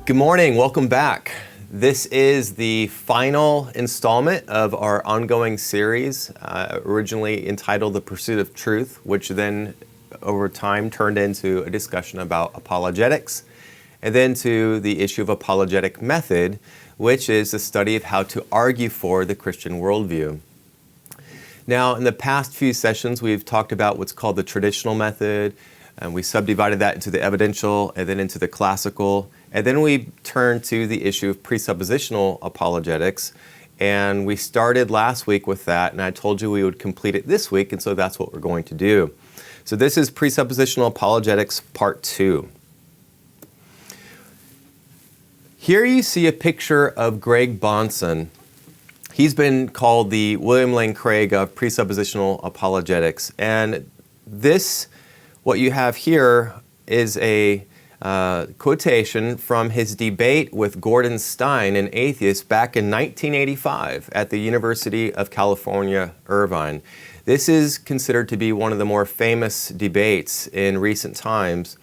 Good morning, welcome back. This is the final installment of our ongoing series, originally entitled The Pursuit of Truth, which then over time turned into a discussion about apologetics, and then to the issue of apologetic method, which is the study of how to argue for the Christian worldview. Now, in the past few sessions, we've talked about what's called the traditional method, and we subdivided that into the evidential and then into the classical. And then we turned to the issue of presuppositional apologetics. And we started last week with that, and I told you we would complete it this week, and so that's what we're going to do. So this is Presuppositional Apologetics Part 2. Here you see a picture of Greg Bonson. He's been called the William Lane Craig of Presuppositional Apologetics. And this, what you have here, is a quotation from his debate with Gordon Stein, an atheist, back in 1985 at the University of California, Irvine. This is considered to be one of the more famous debates in recent times.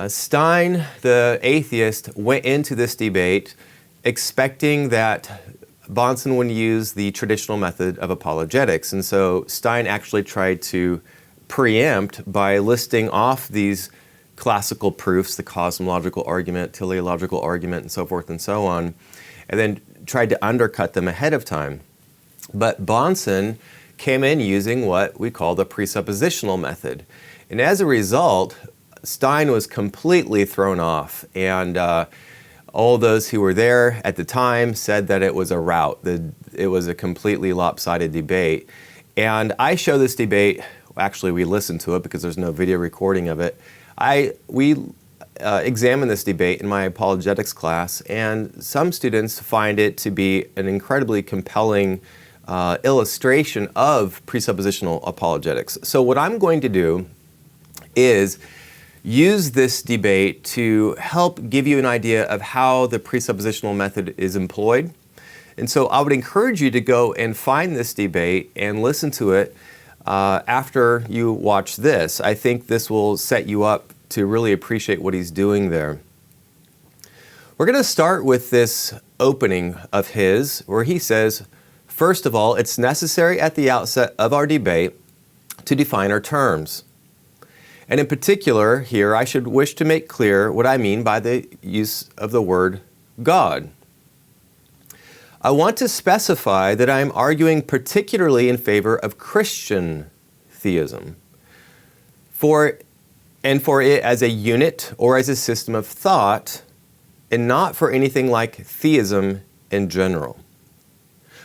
Stein, the atheist, went into this debate expecting that Bonson would use the traditional method of apologetics. And so Stein actually tried to preempt by listing off these classical proofs, the cosmological argument, teleological argument, and so forth and so on, and then tried to undercut them ahead of time. But Bonson came in using what we call the presuppositional method. And as a result, Stein was completely thrown off, and all those who were there at the time said that it was a rout, that it was a completely lopsided debate. And I show this debate, actually we listened to it because there's no video recording of it. We examined this debate in my apologetics class, and some students find it to be an incredibly compelling illustration of presuppositional apologetics. So what I'm going to do is use this debate to help give you an idea of how the presuppositional method is employed. And so I would encourage you to go and find this debate and listen to it after you watch this. I think this will set you up to really appreciate what he's doing there. We're going to start with this opening of his, where he says, first of all, it's necessary at the outset of our debate to define our terms. And in particular, here, I should wish to make clear what I mean by the use of the word God. I want to specify that I am arguing particularly in favor of Christian theism, for it as a unit or as a system of thought, and not for anything like theism in general.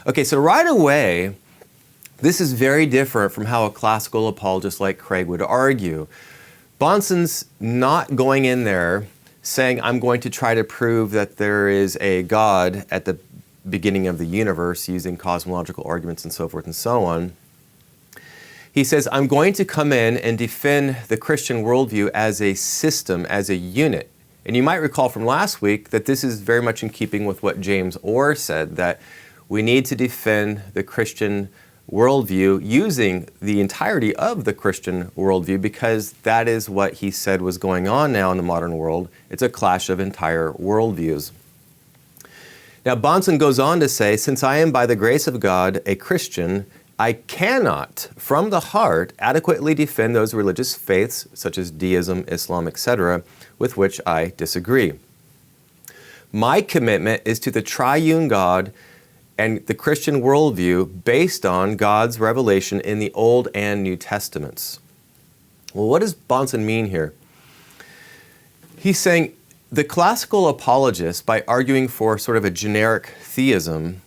Okay, so right away, this is very different from how a classical apologist like Craig would argue. Bonson's not going in there saying, I'm going to try to prove that there is a God at the beginning of the universe using cosmological arguments and so forth and so on. He says, I'm going to come in and defend the Christian worldview as a system, as a unit. And you might recall from last week that this is very much in keeping with what James Orr said, that we need to defend the Christian worldview using the entirety of the Christian worldview, because that is what he said was going on now in the modern world. It's a clash of entire worldviews. Now, Bonson goes on to say, since I am by the grace of God a Christian, I cannot, from the heart, adequately defend those religious faiths, such as deism, Islam, etc., with which I disagree. My commitment is to the triune God and the Christian worldview based on God's revelation in the Old and New Testaments. Well, what does Bonson mean here? He's saying, the classical apologist, by arguing for sort of a generic theism,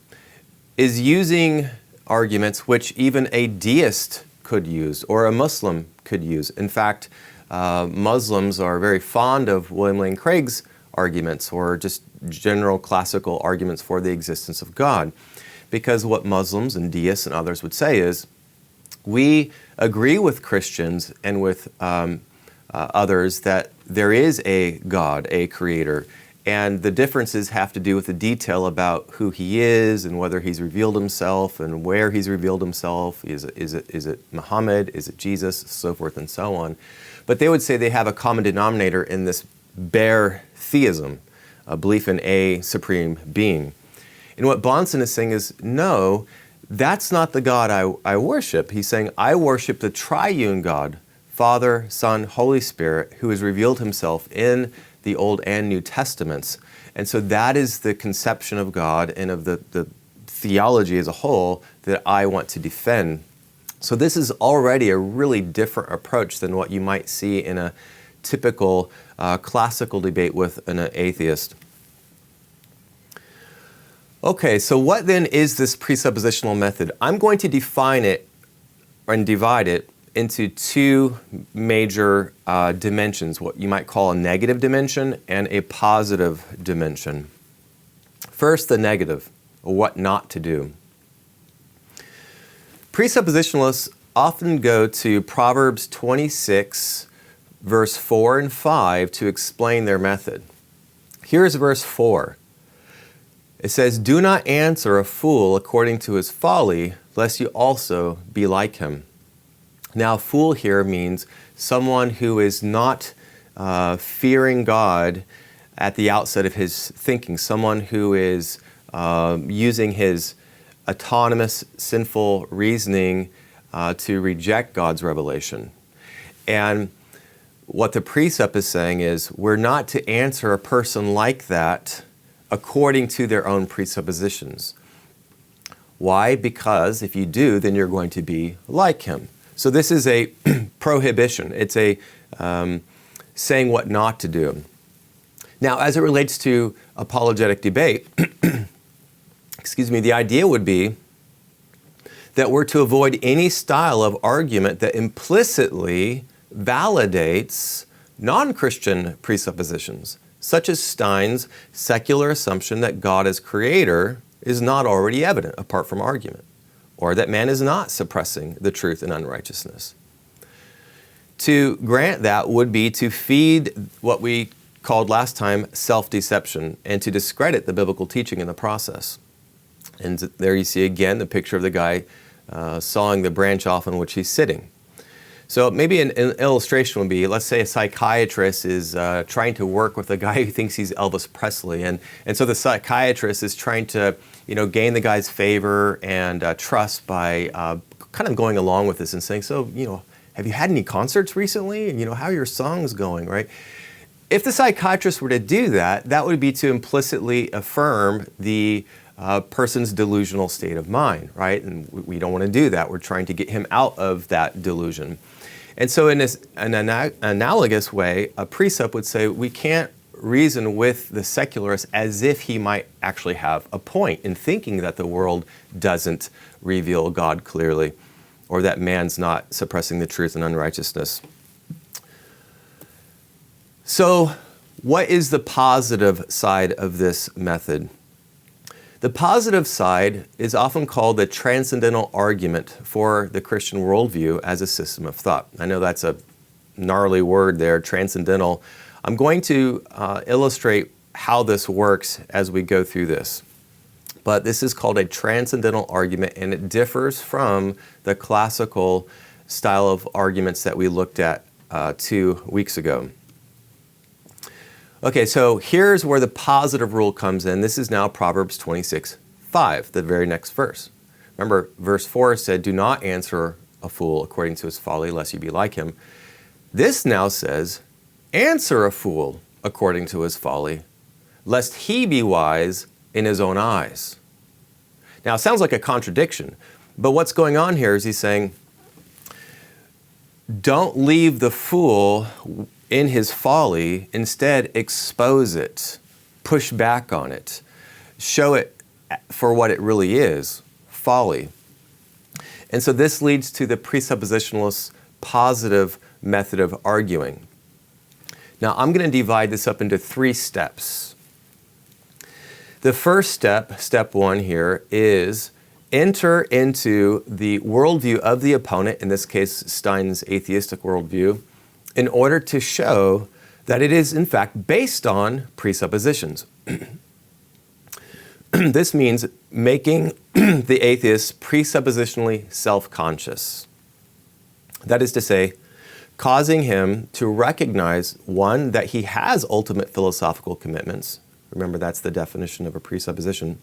is using arguments which even a deist could use or a Muslim could use. In fact, Muslims are very fond of William Lane Craig's arguments, or just general classical arguments for the existence of God. Because what Muslims and deists and others would say is, we agree with Christians and with others that there is a God, a creator, and the differences have to do with the detail about who he is and whether he's revealed himself and where he's revealed himself. Is it Muhammad? Is it Jesus? So forth and so on. But they would say they have a common denominator in this bare theism. a belief in a supreme being. And what Bonson is saying is, no, that's not the God I worship. He's saying, I worship the triune God, Father, Son, Holy Spirit, who has revealed himself in the Old and New Testaments. And so that is the conception of God and of the theology as a whole that I want to defend. So this is already a really different approach than what you might see in a typical classical debate with an atheist. Okay, so what then is this presuppositional method? I'm going to define it and divide it into two major dimensions, what you might call a negative dimension and a positive dimension. First, the negative, or what not to do. Presuppositionalists often go to Proverbs 26, verse 4 and 5 to explain their method. Here's verse 4. It says, "Do not answer a fool according to his folly, lest you also be like him." Now, fool here means someone who is not fearing God at the outset of his thinking, someone who is using his autonomous, sinful reasoning to reject God's revelation. And what the precept is saying is, we're not to answer a person like that according to their own presuppositions. Why? Because if you do, then you're going to be like him. So this is a prohibition. It's a saying what not to do. Now, as it relates to apologetic debate, the idea would be that we're to avoid any style of argument that implicitly validates non-Christian presuppositions, such as Stein's secular assumption that God as creator is not already evident apart from argument, or that man is not suppressing the truth in unrighteousness. To grant that would be to feed what we called last time self-deception and to discredit the biblical teaching in the process. And there you see again the picture of the guy sawing the branch off on which he's sitting. So maybe an illustration would be, let's say a psychiatrist is trying to work with a guy who thinks he's Elvis Presley. And so the psychiatrist is trying to gain the guy's favor and trust by kind of going along with this and saying, so, have you had any concerts recently? And, how are your songs going, right? If the psychiatrist were to do that, that would be to implicitly affirm the person's delusional state of mind, right? And we don't want to do that. We're trying to get him out of that delusion. And so in an analogous way, a precept would say we can't reason with the secularist as if he might actually have a point in thinking that the world doesn't reveal God clearly, or that man's not suppressing the truth in unrighteousness. So what is the positive side of this method? The positive side is often called the transcendental argument for the Christian worldview as a system of thought. I know that's a gnarly word there, transcendental. I'm going to illustrate how this works as we go through this. But this is called a transcendental argument, and it differs from the classical style of arguments that we looked at 2 weeks ago. Okay, so here's where the positive rule comes in. This is now Proverbs 26:5, the very next verse. Remember, verse 4 said, "Do not answer a fool according to his folly, lest you be like him." This now says, "Answer a fool according to his folly, lest he be wise in his own eyes." Now, it sounds like a contradiction, but what's going on here is he's saying, don't leave the fool in his folly, instead expose it, push back on it, show it for what it really is, folly. And so this leads to the presuppositionless positive method of arguing. Now I'm going to divide this up into 3 steps. The first step, step 1 here, is enter into the worldview of the opponent, in this case Stein's atheistic worldview, in order to show that it is in fact based on presuppositions. This means making the atheist presuppositionally self-conscious. That is to say, causing him to recognize, 1, that he has ultimate philosophical commitments, Remember, that's the definition of a presupposition.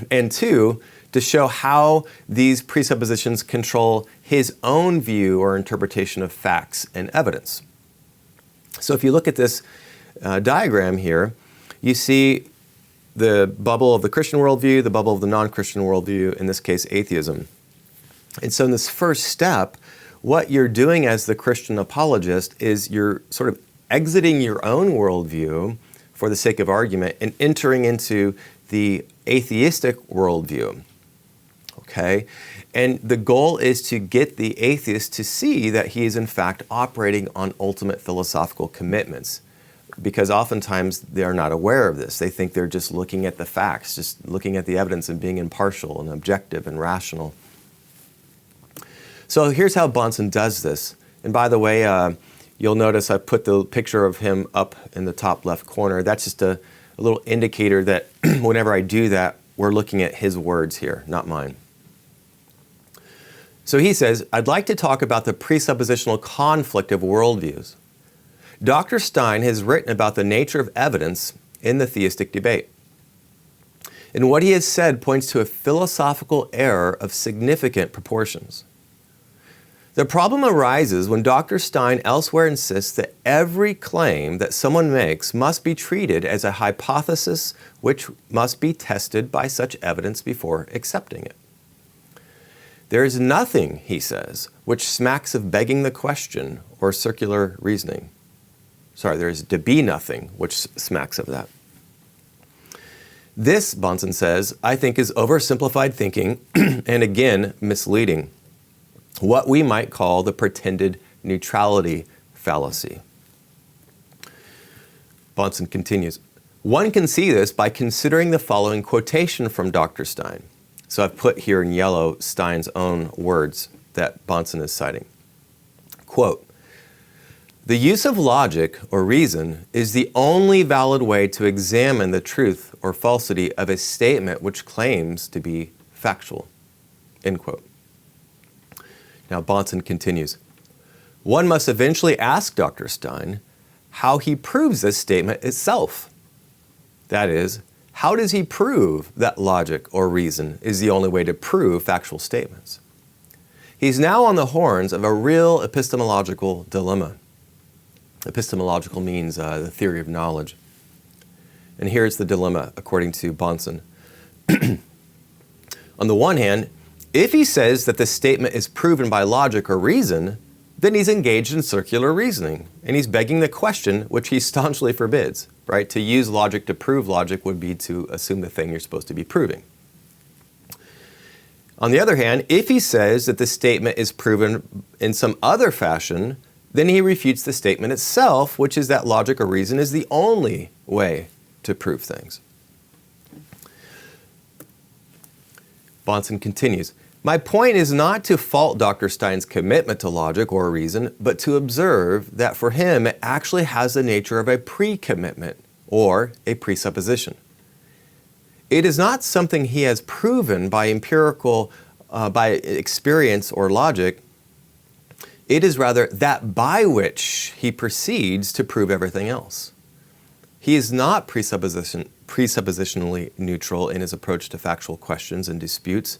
And 2, to show how these presuppositions control his own view or interpretation of facts and evidence. So if you look at this diagram here, you see the bubble of the Christian worldview, the bubble of the non-Christian worldview, in this case, atheism. And so in this first step, what you're doing as the Christian apologist is you're sort of exiting your own worldview for the sake of argument and entering into the atheistic worldview. Okay? And the goal is to get the atheist to see that he is in fact operating on ultimate philosophical commitments, because oftentimes they're not aware of this. They think they're just looking at the facts, just looking at the evidence and being impartial and objective and rational. So here's how Bonson does this. And by the way, you'll notice I put the picture of him up in the top left corner. That's just a little indicator that whenever I do that, we're looking at his words here, not mine. So he says, I'd like to talk about the presuppositional conflict of worldviews. Dr. Stein has written about the nature of evidence in the theistic debate. And what he has said points to a philosophical error of significant proportions. The problem arises when Dr. Stein elsewhere insists that every claim that someone makes must be treated as a hypothesis which must be tested by such evidence before accepting it. There is nothing, he says, which smacks of begging the question or circular reasoning. Sorry, there is to be nothing which smacks of that. This, Bonson says, I think is oversimplified thinking and again misleading. What we might call the pretended neutrality fallacy. Bonson continues, one can see this by considering the following quotation from Dr. Stein. So I've put here in yellow Stein's own words that Bonson is citing. Quote, the use of logic or reason is the only valid way to examine the truth or falsity of a statement which claims to be factual. End quote. Now Bonson continues, one must eventually ask Dr. Stein how he proves this statement itself. That is, how does he prove that logic or reason is the only way to prove factual statements? He's now on the horns of a real epistemological dilemma. Epistemological means the theory of knowledge. And here's the dilemma, according to Bonson. On the one hand, if he says that the statement is proven by logic or reason, then he's engaged in circular reasoning, and he's begging the question which he staunchly forbids, right? To use logic to prove logic would be to assume the thing you're supposed to be proving. On the other hand, if he says that the statement is proven in some other fashion, then he refutes the statement itself, which is that logic or reason is the only way to prove things. Bonson continues, my point is not to fault Dr. Stein's commitment to logic or reason, but to observe that for him it actually has the nature of a pre-commitment or a presupposition. It is not something he has proven by by experience or logic. It is rather that by which he proceeds to prove everything else. He is not presuppositionally neutral in his approach to factual questions and disputes.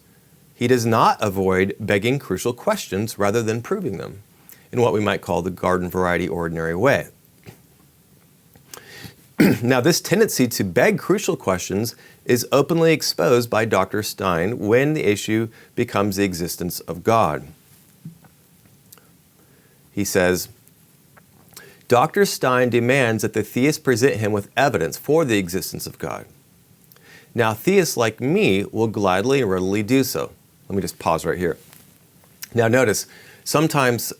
He does not avoid begging crucial questions rather than proving them in what we might call the garden variety ordinary way. Now, this tendency to beg crucial questions is openly exposed by Dr. Stein when the issue becomes the existence of God. He says, Dr. Stein demands that the theist present him with evidence for the existence of God. Now, theists like me will gladly and readily do so. Let me just pause right here. Now, notice, sometimes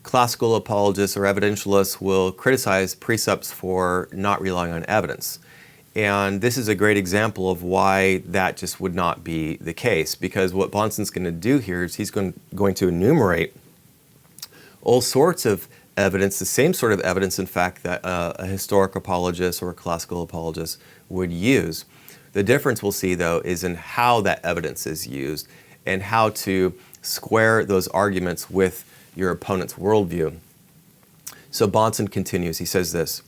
classical apologists or evidentialists will criticize precepts for not relying on evidence. And this is a great example of why that just would not be the case, because what Bonson's going to do here is he's going to enumerate all sorts of evidence, the same sort of evidence, in fact, that a historic apologist or a classical apologist would use. The difference we'll see, though, is in how that evidence is used and how to square those arguments with your opponent's worldview. So Bonson continues. He says this,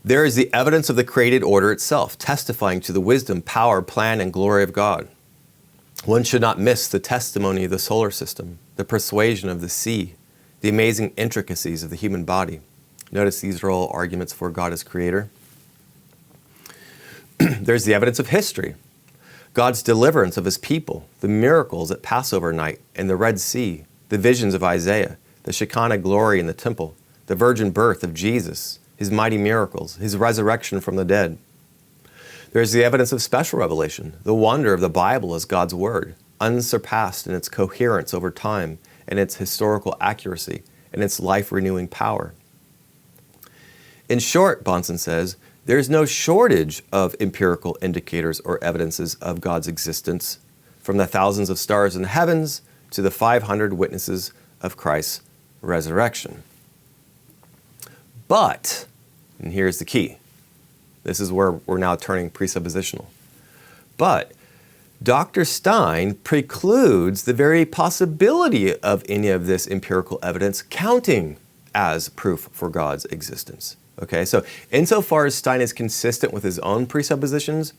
There is the evidence of the created order itself, testifying to the wisdom, power, plan, and glory of God. One should not miss the testimony of the solar system, the persuasion of the sea, the amazing intricacies of the human body. Notice these are all arguments for God as creator. There's the evidence of history, God's deliverance of his people, the miracles at Passover night and the Red Sea, the visions of Isaiah, the Shekinah glory in the temple, the virgin birth of Jesus, his mighty miracles, his resurrection from the dead. There's the evidence of special revelation, the wonder of the Bible as God's word, unsurpassed in its coherence over time and its historical accuracy and its life-renewing power. In short, Bonson says, there's no shortage of empirical indicators or evidences of God's existence, from the thousands of stars in the heavens to the 500 witnesses of Christ's resurrection. But, and here's the key, this is where we're now turning presuppositional, but Dr. Stein precludes the very possibility of any of this empirical evidence counting as proof for God's existence. Okay, so insofar as Stein is consistent with his own presuppositions,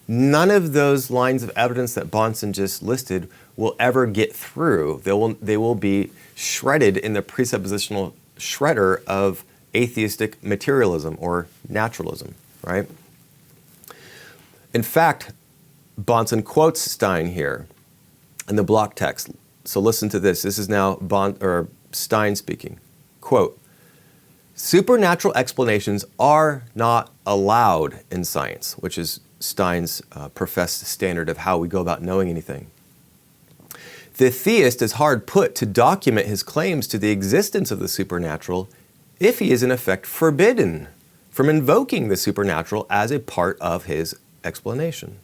none of those lines of evidence that Bonson just listed will ever get through. They will be shredded in the presuppositional shredder of atheistic materialism or naturalism, right? In fact, Bonson quotes Stein here in the block text. So listen to this. This is now Stein speaking. Quote, "Supernatural explanations are not allowed in science," which is Stein's professed standard of how we go about knowing anything. "The theist is hard put to document his claims to the existence of the supernatural if he is in effect forbidden from invoking the supernatural as a part of his explanation.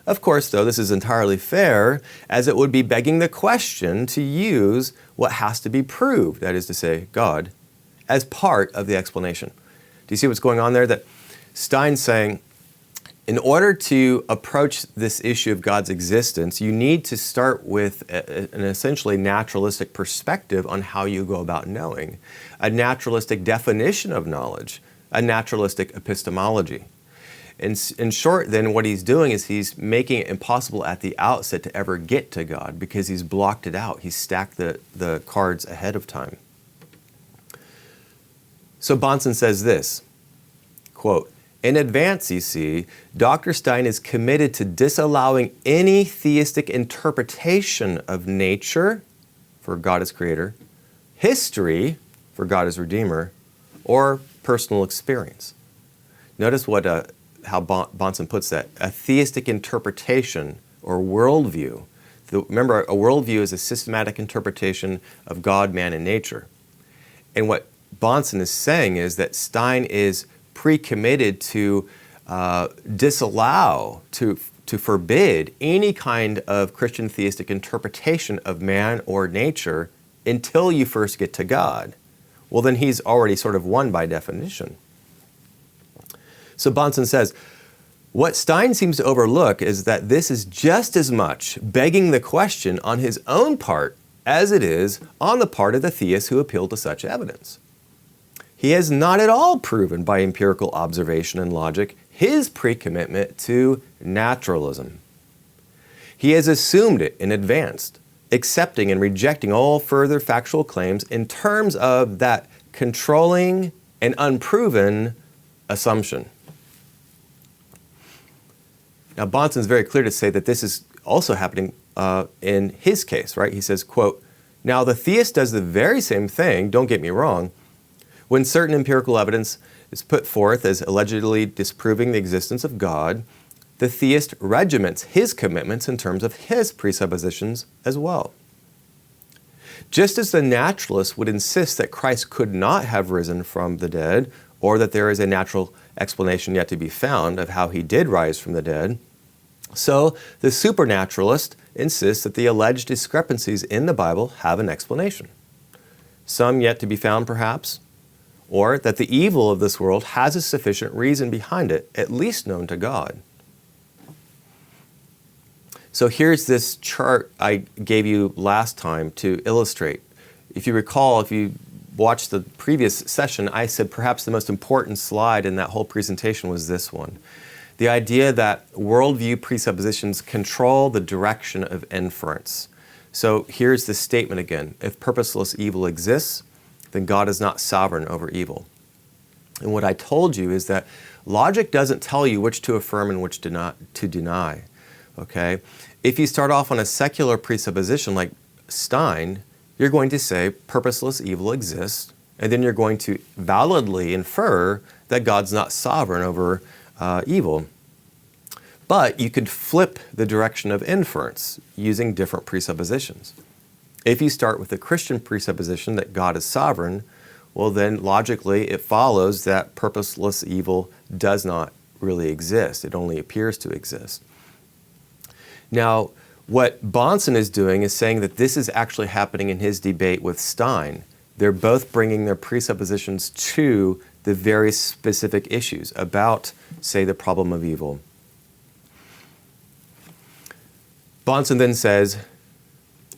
Of course, though, this is entirely fair, as it would be begging the question to use what has to be proved, that is to say, God, as part of the explanation." Do you see what's going on there? That Stein's saying, in order to approach this issue of God's existence, you need to start with an essentially naturalistic perspective on how you go about knowing, a naturalistic definition of knowledge, a naturalistic epistemology. In short, then, what he's doing is he's making it impossible at the outset to ever get to God because he's blocked it out. He's stacked the cards ahead of time. So Bonson says this, quote, "In advance, you see, Dr. Stein is committed to disallowing any theistic interpretation of nature, for God as creator, history, for God as redeemer, or personal experience." Notice how Bonson puts that, a theistic interpretation or worldview. Remember, a worldview is a systematic interpretation of God, man, and nature. And what Bonson is saying is that Stein is pre-committed to disallow, to forbid any kind of Christian theistic interpretation of man or nature until you first get to God. Well, then he's already sort of won by definition. So Bonson says, what Stein seems to overlook is that this is just as much begging the question on his own part as it is on the part of the theists who appeal to such evidence. He has not at all proven by empirical observation and logic his pre-commitment to naturalism. He has assumed it in advance, accepting and rejecting all further factual claims in terms of that controlling and unproven assumption. Now, Bonson is very clear to say that this is also happening in his case, right? He says, quote, "Now the theist does the very same thing, don't get me wrong, when certain empirical evidence is put forth as allegedly disproving the existence of God, the theist regiments his commitments in terms of his presuppositions as well. Just as the naturalist would insist that Christ could not have risen from the dead, or that there is a natural explanation yet to be found of how he did rise from the dead, so the supernaturalist insists that the alleged discrepancies in the Bible have an explanation. Some yet to be found, perhaps, or that the evil of this world has a sufficient reason behind it, at least known to God." So here's this chart I gave you last time to illustrate. If you recall, if you watched the previous session, I said perhaps the most important slide in that whole presentation was this one. The idea that worldview presuppositions control the direction of inference. So here's the statement again. If purposeless evil exists, then God is not sovereign over evil. And what I told you is that logic doesn't tell you which to affirm and which to deny. Okay? If you start off on a secular presupposition like Stein, you're going to say purposeless evil exists, and then you're going to validly infer that God's not sovereign over evil. But you could flip the direction of inference using different presuppositions. If you start with the Christian presupposition that God is sovereign, well then logically it follows that purposeless evil does not really exist. It only appears to exist. Now, what Bonson is doing is saying that this is actually happening in his debate with Stein. They're both bringing their presuppositions to the very specific issues about, say, the problem of evil. Bonson then says,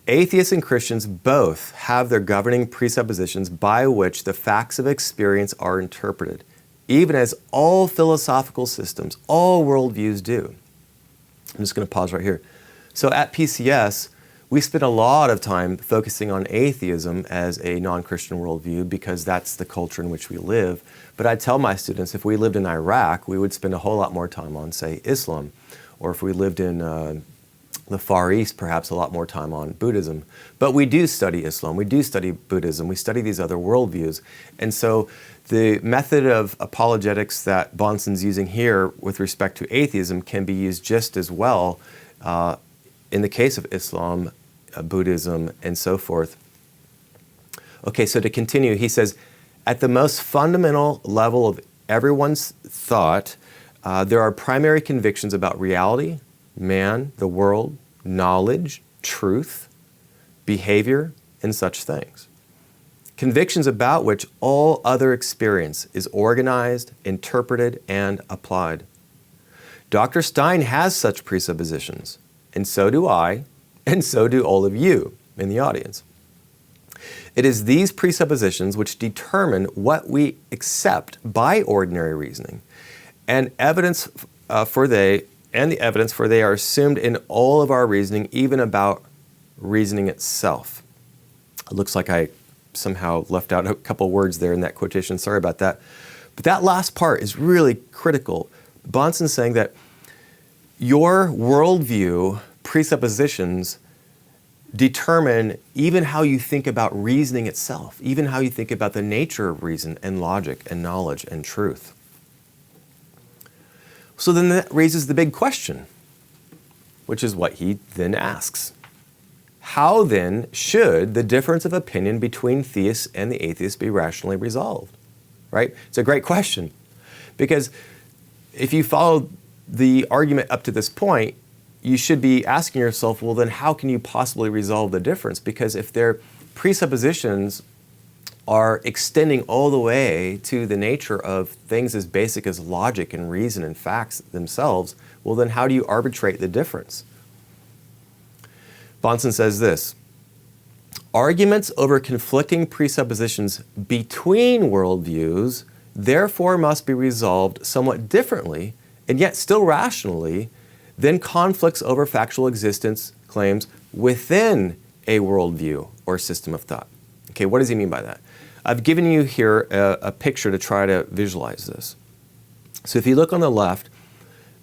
atheists and Christians both have their governing presuppositions by which the facts of experience are interpreted, even as all philosophical systems, all worldviews do. I'm just going to pause right here. So at PCS, we spend a lot of time focusing on atheism as a non-Christian worldview because that's the culture in which we live. But I tell my students if we lived in Iraq, we would spend a whole lot more time on, say, Islam. Or if we lived in the Far East, perhaps a lot more time on Buddhism. But we do study Islam, we do study Buddhism, we study these other worldviews. And so the method of apologetics that Bonson's using here with respect to atheism can be used just as well in the case of Islam, Buddhism, and so forth. Okay, so to continue, he says, at the most fundamental level of everyone's thought, there are primary convictions about reality, man, the world, knowledge, truth, behavior, and such things. Convictions about which all other experience is organized, interpreted, and applied. Dr. Stein has such presuppositions, and so do I, and so do all of you in the audience. It is these presuppositions which determine what we accept by ordinary reasoning, and the evidence for they are assumed in all of our reasoning, even about reasoning itself. It looks like I somehow left out a couple words there in that quotation. Sorry about that. But that last part is really critical. Bonson's saying that your worldview presuppositions determine even how you think about reasoning itself, even how you think about the nature of reason and logic and knowledge and truth. So then that raises the big question, which is what he then asks. How then should the difference of opinion between theists and the atheists be rationally resolved? Right? It's a great question. Because if you follow the argument up to this point, you should be asking yourself, well, then how can you possibly resolve the difference? Because if their presuppositions are extending all the way to the nature of things as basic as logic and reason and facts themselves, well, then how do you arbitrate the difference? Bonson says this, arguments over conflicting presuppositions between worldviews therefore must be resolved somewhat differently and yet still rationally than conflicts over factual existence claims within a worldview or system of thought. Okay, what does he mean by that? I've given you here a picture to try to visualize this. So if you look on the left,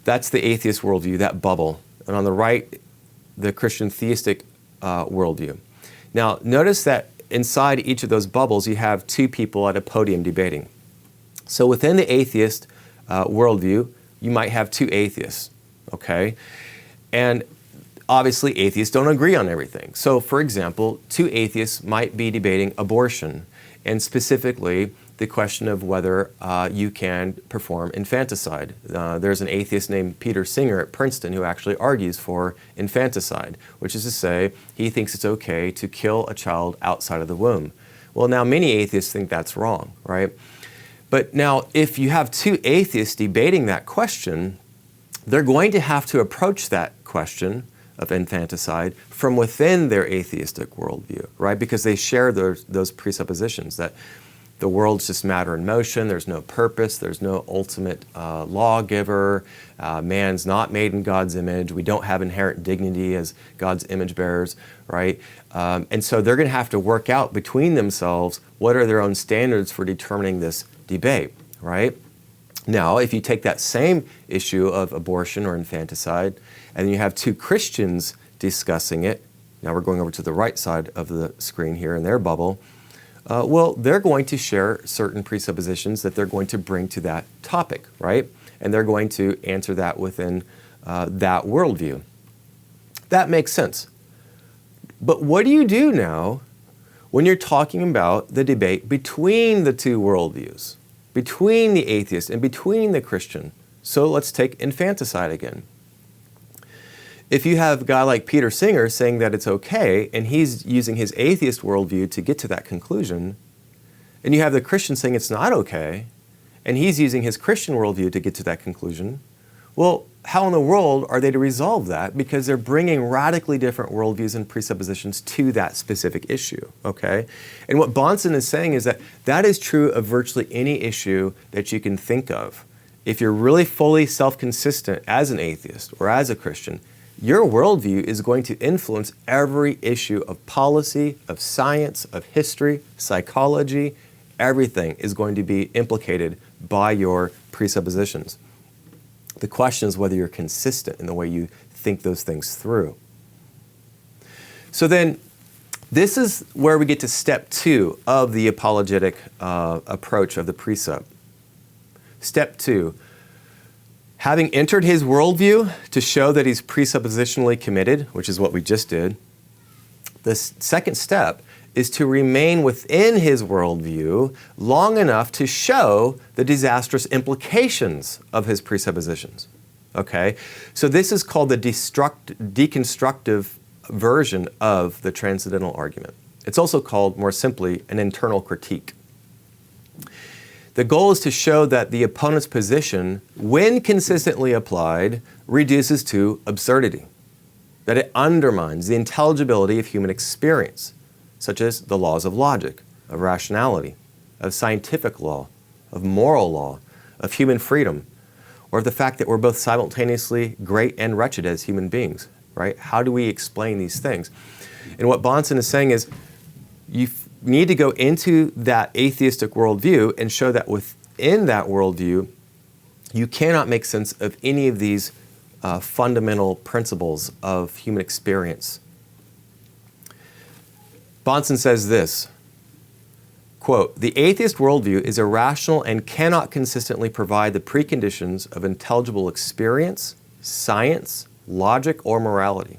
that's the atheist worldview, that bubble. And on the right, the Christian theistic worldview. Now, notice that inside each of those bubbles, you have two people at a podium debating. So within the atheist worldview, you might have two atheists, okay? And obviously, atheists don't agree on everything. So, for example, two atheists might be debating abortion, and specifically the question of whether you can perform infanticide. There's an atheist named Peter Singer at Princeton who actually argues for infanticide, which is to say he thinks it's okay to kill a child outside of the womb. Well, now many atheists think that's wrong, right? But now if you have two atheists debating that question, they're going to have to approach that question of infanticide from within their atheistic worldview, right? Because they share those presuppositions that the world's just matter in motion, there's no purpose, there's no ultimate lawgiver, man's not made in God's image, we don't have inherent dignity as God's image bearers, right? And so they're going to have to work out between themselves what are their own standards for determining this debate, right? Now, if you take that same issue of abortion or infanticide, and you have two Christians discussing it, now we're going over to the right side of the screen here in their bubble, well, they're going to share certain presuppositions that they're going to bring to that topic, right? And they're going to answer that within that worldview. That makes sense. But what do you do now when you're talking about the debate between the two worldviews, between the atheist and between the Christian? So let's take infanticide again. If you have a guy like Peter Singer saying that it's okay, and he's using his atheist worldview to get to that conclusion, and you have the Christian saying it's not okay, and he's using his Christian worldview to get to that conclusion, well, how in the world are they to resolve that? Because they're bringing radically different worldviews and presuppositions to that specific issue, okay? And what Bonson is saying is that that is true of virtually any issue that you can think of. If you're really fully self-consistent as an atheist or as a Christian, your worldview is going to influence every issue of policy, of science, of history, psychology. Everything is going to be implicated by your presuppositions. The question is whether you're consistent in the way you think those things through. So then, this is where we get to step 2 of the apologetic approach of the presup. Step 2. Having entered his worldview to show that he's presuppositionally committed, which is what we just did, the second step is to remain within his worldview long enough to show the disastrous implications of his presuppositions. Okay? So this is called the deconstructive version of the transcendental argument. It's also called, more simply, an internal critique. The goal is to show that the opponent's position, when consistently applied, reduces to absurdity, that it undermines the intelligibility of human experience, such as the laws of logic, of rationality, of scientific law, of moral law, of human freedom, or of the fact that we're both simultaneously great and wretched as human beings, right? How do we explain these things? And what Bonson is saying is, you need to go into that atheistic worldview and show that within that worldview, you cannot make sense of any of these fundamental principles of human experience. Bonson says this, quote, "The atheist worldview is irrational and cannot consistently provide the preconditions of intelligible experience, science, logic, or morality.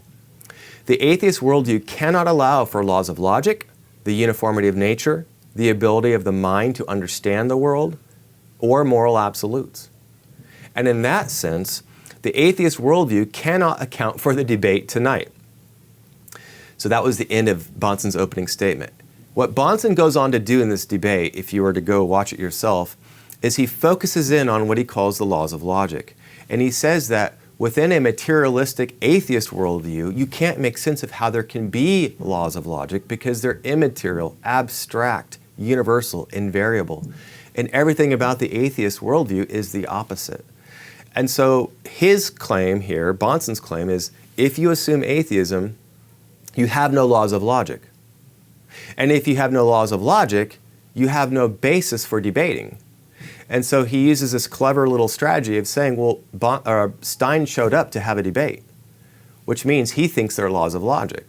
The atheist worldview cannot allow for laws of logic, the uniformity of nature, the ability of the mind to understand the world, or moral absolutes. And in that sense, the atheist worldview cannot account for the debate tonight." So that was the end of Bonson's opening statement. What Bonson goes on to do in this debate, if you were to go watch it yourself, is he focuses in on what he calls the laws of logic. And he says that within a materialistic atheist worldview, you can't make sense of how there can be laws of logic because they're immaterial, abstract, universal, invariable. And everything about the atheist worldview is the opposite. And so his claim here, Bonson's claim, is if you assume atheism, you have no laws of logic. And if you have no laws of logic, you have no basis for debating. And so he uses this clever little strategy of saying, well, Stein showed up to have a debate, which means he thinks there are laws of logic.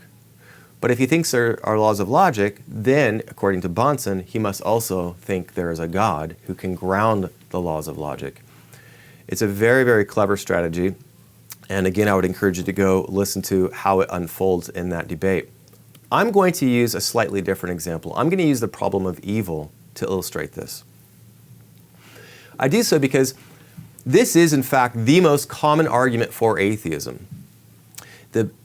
But if he thinks there are laws of logic, then, according to Bonson, he must also think there is a God who can ground the laws of logic. It's a very, very clever strategy. And again, I would encourage you to go listen to how it unfolds in that debate. I'm going to use a slightly different example. I'm going to use the problem of evil to illustrate this. I do so because this is, in fact, the most common argument for atheism.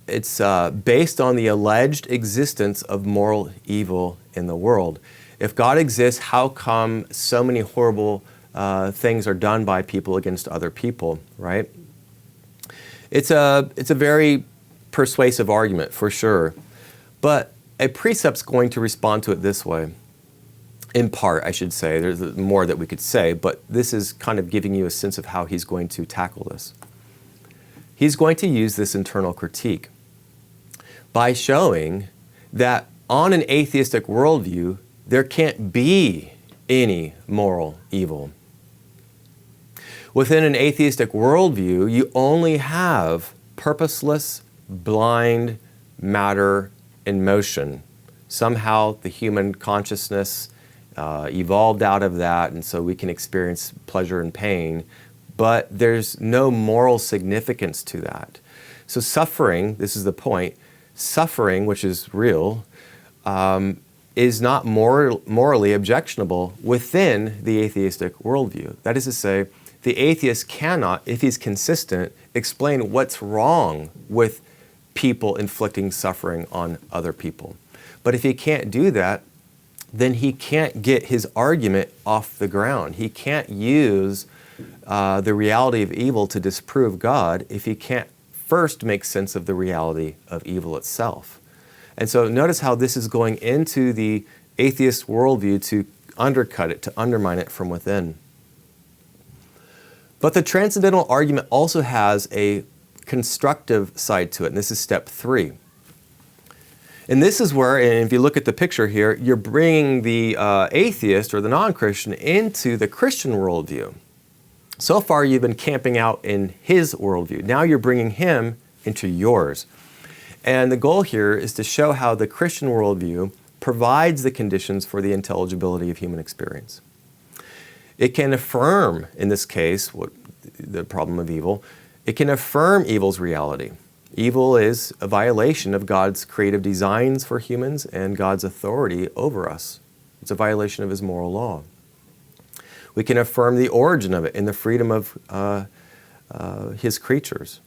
It's based on the alleged existence of moral evil in the world. If God exists, how come so many horrible things are done by people against other people, right? It's a very persuasive argument, for sure. But a precept's going to respond to it this way. In part, I should say. There's more that we could say, but this is kind of giving you a sense of how he's going to tackle this. He's going to use this internal critique by showing that on an atheistic worldview, there can't be any moral evil. Within an atheistic worldview, you only have purposeless, blind matter in motion. Somehow the human consciousness evolved out of that, and so we can experience pleasure and pain, but there's no moral significance to that. So suffering, this is the point, suffering, which is real, is not morally objectionable within the atheistic worldview. That is to say, the atheist cannot, if he's consistent, explain what's wrong with people inflicting suffering on other people. But if he can't do that, then he can't get his argument off the ground. He can't use the reality of evil to disprove God if he can't first make sense of the reality of evil itself. And so notice how this is going into the atheist worldview to undercut it, to undermine it from within. But the transcendental argument also has a constructive side to it, and this is step 3. And this is where, and if you look at the picture here, you're bringing the atheist or the non-Christian into the Christian worldview. So far, you've been camping out in his worldview. Now you're bringing him into yours. And the goal here is to show how the Christian worldview provides the conditions for the intelligibility of human experience. It can affirm, in this case, the problem of evil, it can affirm evil's reality. Evil is a violation of God's creative designs for humans and God's authority over us. It's a violation of his moral law. We can affirm the origin of it in the freedom of his creatures.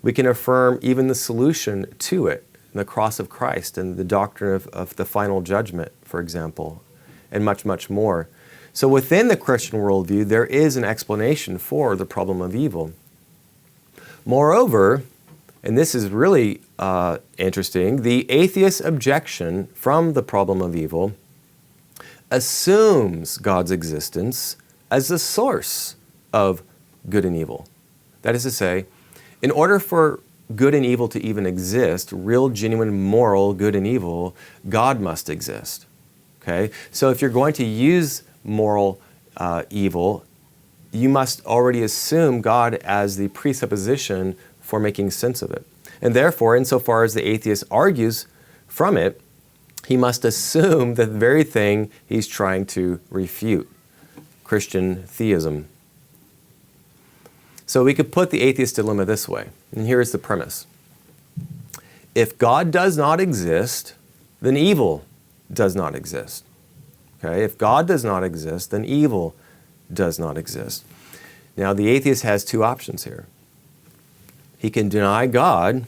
We can affirm even the solution to it, the cross of Christ and the doctrine of the final judgment, for example, and much, much more. So within the Christian worldview, there is an explanation for the problem of evil. Moreover, and this is really interesting, the atheist objection from the problem of evil assumes God's existence as the source of good and evil. That is to say, in order for good and evil to even exist, real, genuine, moral good and evil, God must exist. Okay? So if you're going to use moral evil, you must already assume God as the presupposition for making sense of it. And therefore, insofar as the atheist argues from it, he must assume the very thing he's trying to refute, Christian theism. So we could put the atheist dilemma this way, and here is the premise. If God does not exist, then evil does not exist. Okay? If God does not exist, then evil does not exist. Now, the atheist has two options here. He can deny God,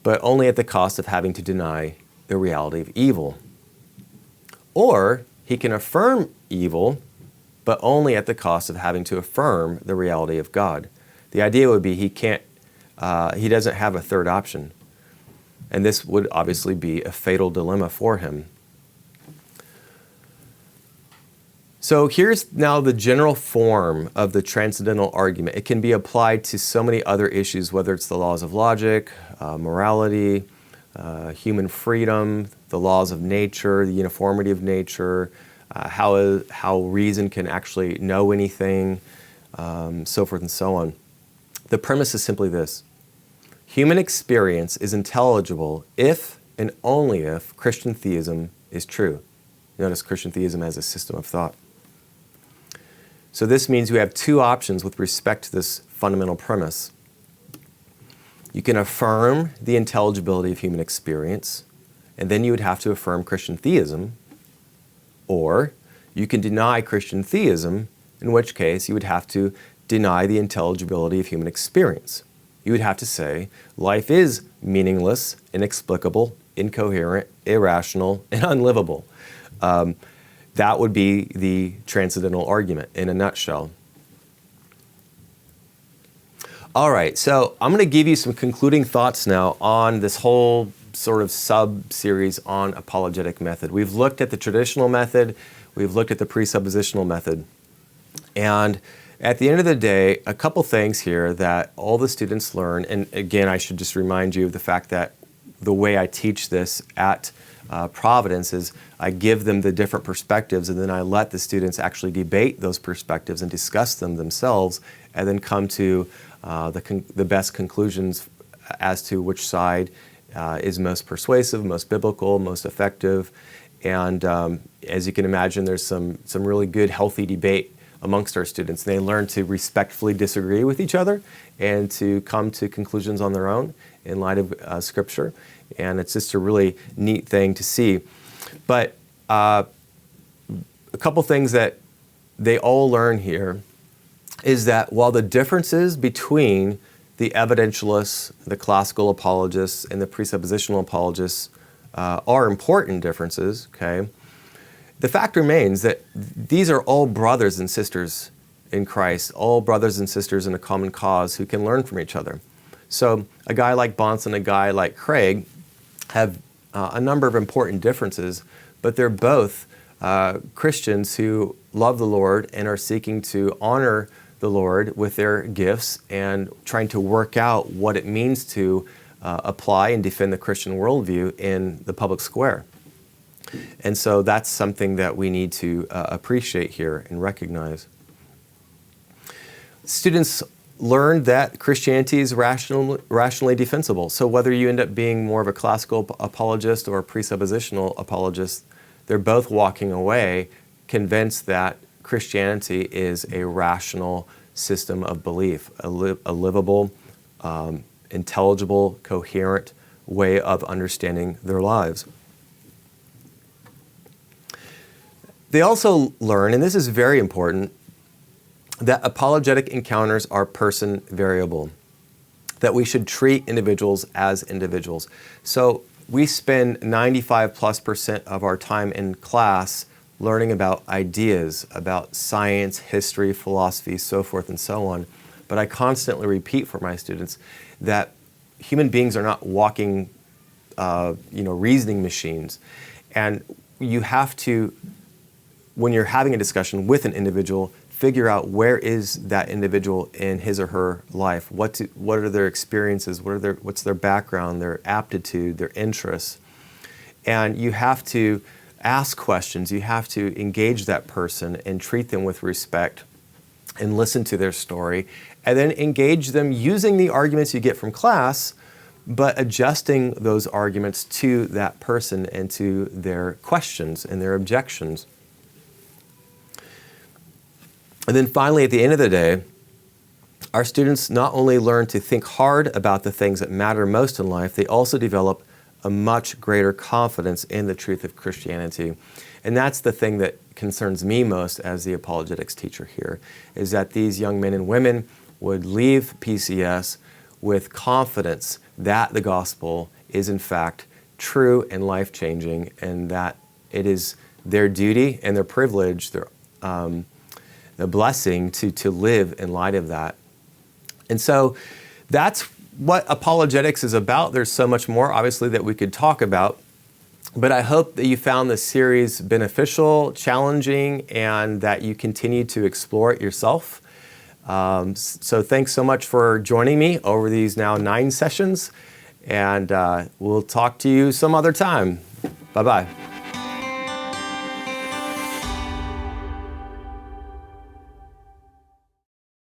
but only at the cost of having to deny the reality of evil. Or he can affirm evil, but only at the cost of having to affirm the reality of God. The idea would be he doesn't have a third option. And this would obviously be a fatal dilemma for him. So here's now the general form of the transcendental argument. It can be applied to so many other issues, whether it's the laws of logic, morality, human freedom, the laws of nature, the uniformity of nature, how reason can actually know anything, so forth and so on. The premise is simply this. Human experience is intelligible if and only if Christian theism is true. Notice Christian theism as a system of thought. So this means we have two options with respect to this fundamental premise. You can affirm the intelligibility of human experience, and then you would have to affirm Christian theism, or you can deny Christian theism, in which case you would have to deny the intelligibility of human experience. You would have to say life is meaningless, inexplicable, incoherent, irrational, and unlivable. That would be the transcendental argument in a nutshell. All right, so I'm going to give you some concluding thoughts now on this whole sort of sub-series on apologetic method. We've looked at the traditional method, we've looked at the presuppositional method, and at the end of the day, a couple things here that all the students learn, and again, I should just remind you of the fact that the way I teach this at Providence is I give them the different perspectives, and then I let the students actually debate those perspectives and discuss them themselves, and then come to the best conclusions as to which side is most persuasive, most biblical, most effective. And as you can imagine, there's some really good, healthy debate amongst our students. They learn to respectfully disagree with each other and to come to conclusions on their own in light of Scripture. And it's just a really neat thing to see. But a couple things that they all learn here is that while the differences between the evidentialists, the classical apologists, and the presuppositional apologists are important differences, okay, the fact remains that these are all brothers and sisters in Christ, all brothers and sisters in a common cause who can learn from each other. So a guy like Bonson, a guy like Craig have a number of important differences, but they're both Christians who love the Lord and are seeking to honor the Lord with their gifts and trying to work out what it means to apply and defend the Christian worldview in the public square. And so that's something that we need to appreciate here and recognize. Students learned that Christianity is rationally defensible. So whether you end up being more of a classical apologist or a presuppositional apologist, they're both walking away convinced that Christianity is a rational system of belief, a livable, intelligible, coherent way of understanding their lives. They also learn, and this is very important, that apologetic encounters are person variable, that we should treat individuals as individuals. So we spend 95+% of our time in class learning about ideas, about science, history, philosophy, so forth and so on. But I constantly repeat for my students that human beings are not walking, reasoning machines. And you have to, when you're having a discussion with an individual, figure out where is that individual in his or her life. What are their experiences? What's their background, their aptitude, their interests? And you have to ask questions. You have to engage that person and treat them with respect and listen to their story, and then engage them using the arguments you get from class, but adjusting those arguments to that person and to their questions and their objections. And then finally, at the end of the day, our students not only learn to think hard about the things that matter most in life, they also develop a much greater confidence in the truth of Christianity. And that's the thing that concerns me most as the apologetics teacher here, is that these young men and women would leave PCS with confidence that the gospel is in fact true and life-changing, and that it is their duty and their privilege, their the blessing to live in light of that. And so that's what apologetics is about. There's so much more, obviously, that we could talk about. But I hope that you found this series beneficial, challenging, and that you continue to explore it yourself. So thanks so much for joining me over these now 9 sessions. And we'll talk to you some other time. Bye-bye.